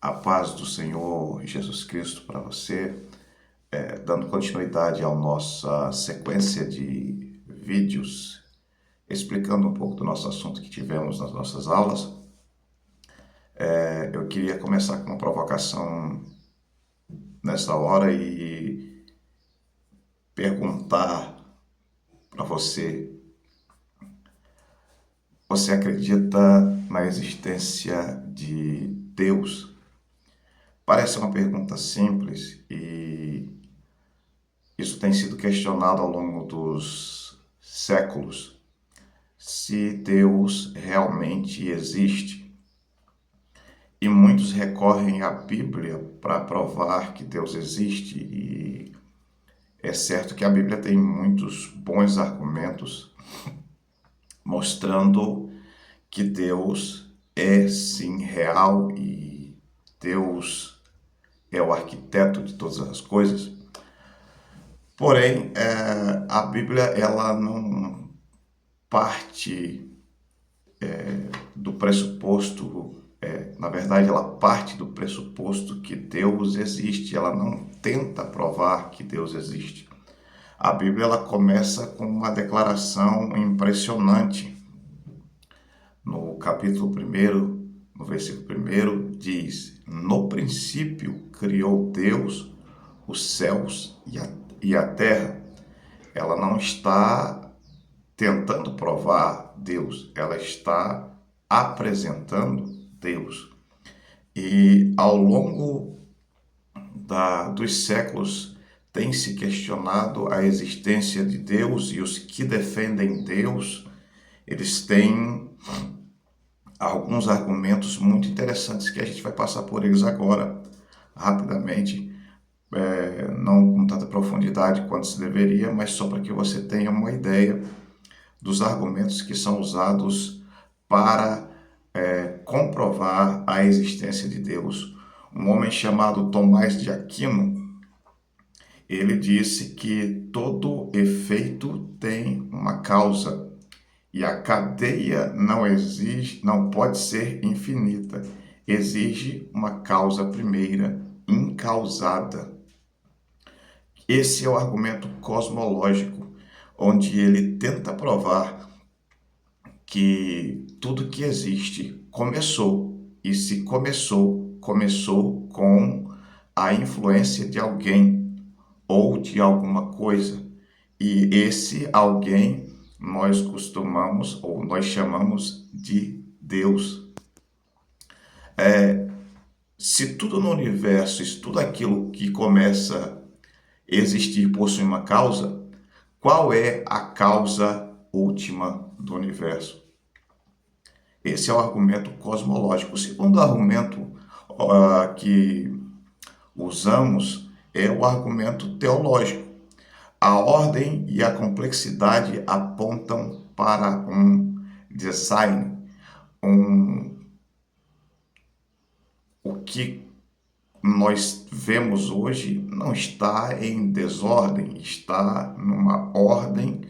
A paz do Senhor Jesus Cristo para você, dando continuidade à nossa sequência de vídeos, explicando um pouco do nosso assunto que tivemos nas nossas aulas. Eu queria começar com uma provocação nessa hora e perguntar para você: você acredita na existência de Deus? Parece uma pergunta simples e isso tem sido questionado ao longo dos séculos, se Deus realmente existe. E muitos recorrem à Bíblia para provar que Deus existe, e é certo que a Bíblia tem muitos bons argumentos mostrando que Deus é sim real e Deus é o arquiteto de todas as coisas. Porém, a Bíblia ela não parte do pressuposto, na verdade, ela parte do pressuposto que Deus existe, ela não tenta provar que Deus existe. A Bíblia ela começa com uma declaração impressionante. No capítulo 1, no versículo 1, diz: No princípio criou Deus os céus e a terra. Ela não está tentando provar Deus, ela está apresentando Deus. E ao longo dos séculos tem se questionado a existência de Deus, e os que defendem Deus, eles têm alguns argumentos muito interessantes que a gente vai passar por eles agora, rapidamente, não com tanta profundidade quanto se deveria, mas só para que você tenha uma ideia dos argumentos que são usados para comprovar a existência de Deus. Um homem chamado Tomás de Aquino, ele disse que todo efeito tem uma causa e a cadeia não pode ser infinita. Exige uma causa primeira, incausada. Esse é o argumento cosmológico, onde ele tenta provar que tudo que existe começou, e se começou, começou com a influência de alguém ou de alguma coisa. E esse alguém nós costumamos ou nós chamamos de Deus. Se tudo no universo, se tudo aquilo que começa a existir possui uma causa, qual é a causa última do universo? Esse é o argumento cosmológico. O segundo argumento que usamos é o argumento teológico. A ordem e a complexidade apontam para um design, o que nós vemos hoje não está em desordem, está numa ordem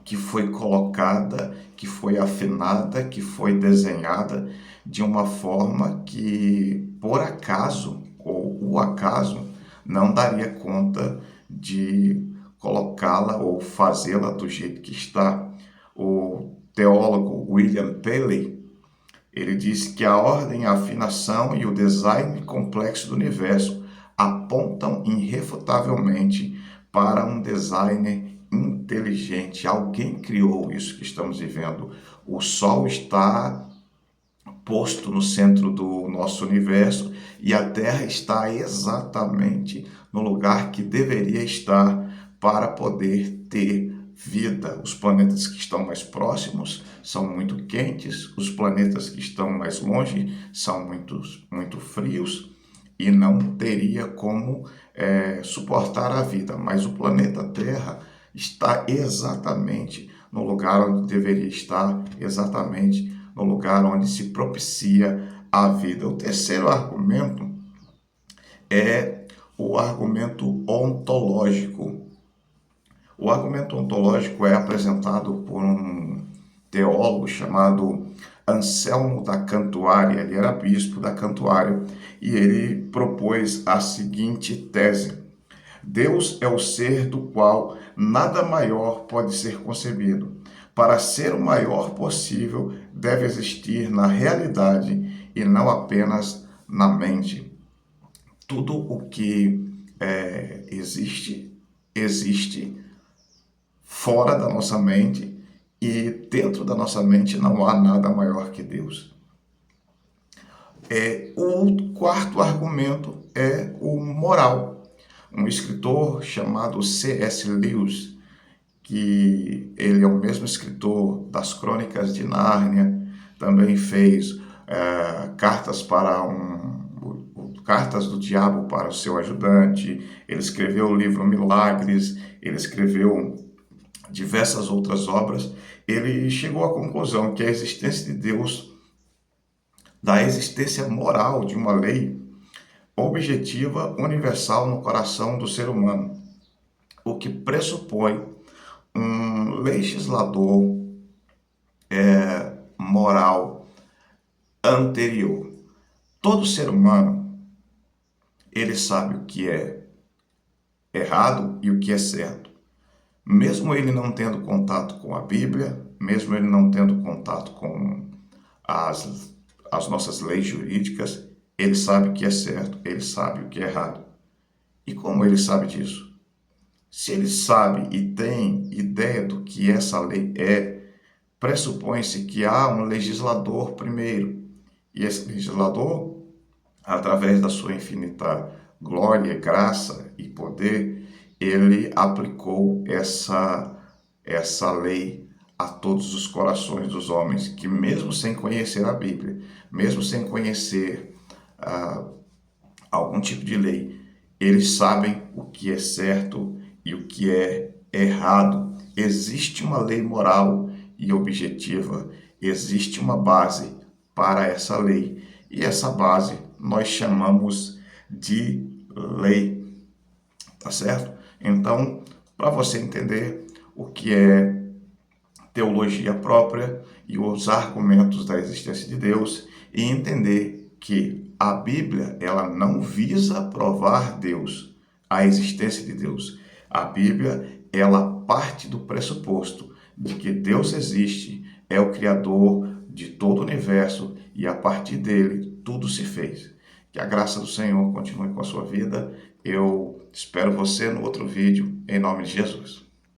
que foi colocada, que foi afinada, que foi desenhada de uma forma que, por acaso, ou o acaso, não daria conta de colocá-la ou fazê-la do jeito que está. O teólogo William Paley, ele disse que a ordem, a afinação e o design complexo do universo apontam irrefutavelmente para um designer inteligente. Alguém criou isso que estamos vivendo. O Sol está posto no centro do nosso universo e a Terra está exatamente no lugar que deveria estar para poder ter vida. Os planetas que estão mais próximos são muito quentes, os planetas que estão mais longe são muito frios e não teria como suportar a vida. Mas o planeta Terra está exatamente no lugar onde deveria estar, exatamente no lugar onde se propicia a vida. O terceiro argumento é o argumento ontológico. O argumento ontológico é apresentado por um teólogo chamado Anselmo da Cantuária. Ele era bispo da Cantuária e ele propôs a seguinte tese: Deus é o ser do qual nada maior pode ser concebido. Para ser o maior possível, deve existir na realidade e não apenas na mente. Tudo o que existe fora da nossa mente, e dentro da nossa mente não há nada maior que Deus. O quarto argumento é o moral. Um escritor chamado C.S. Lewis, que ele é o mesmo escritor das Crônicas de Nárnia, também fez Cartas do Diabo para o Seu Ajudante, ele escreveu o livro Milagres, ele escreveu diversas outras obras. Ele chegou à conclusão que a existência de Deus, da existência moral de uma lei objetiva, universal no coração do ser humano, o que pressupõe um legislador moral anterior. Todo ser humano, ele sabe o que é errado e o que é certo. Mesmo ele não tendo contato com a Bíblia, mesmo ele não tendo contato com as nossas leis jurídicas, ele sabe o que é certo, ele sabe o que é errado. E como ele sabe disso? Se ele sabe e tem ideia do que essa lei pressupõe-se que há um legislador primeiro. E esse legislador, através da sua infinita glória, graça e poder, ele aplicou essa lei a todos os corações dos homens, que mesmo sem conhecer a Bíblia, mesmo sem conhecer algum tipo de lei, eles sabem o que é certo e o que é errado. Existe uma lei moral e objetiva, existe uma base para essa lei, e essa base nós chamamos de lei, tá certo? Então, para você entender o que é teologia própria e os argumentos da existência de Deus, e entender que a Bíblia, ela não visa provar Deus, a existência de Deus. A Bíblia, ela parte do pressuposto de que Deus existe, é o Criador de todo o universo, e a partir dele tudo se fez. Que a graça do Senhor continue com a sua vida. Eu espero você no outro vídeo, em nome de Jesus.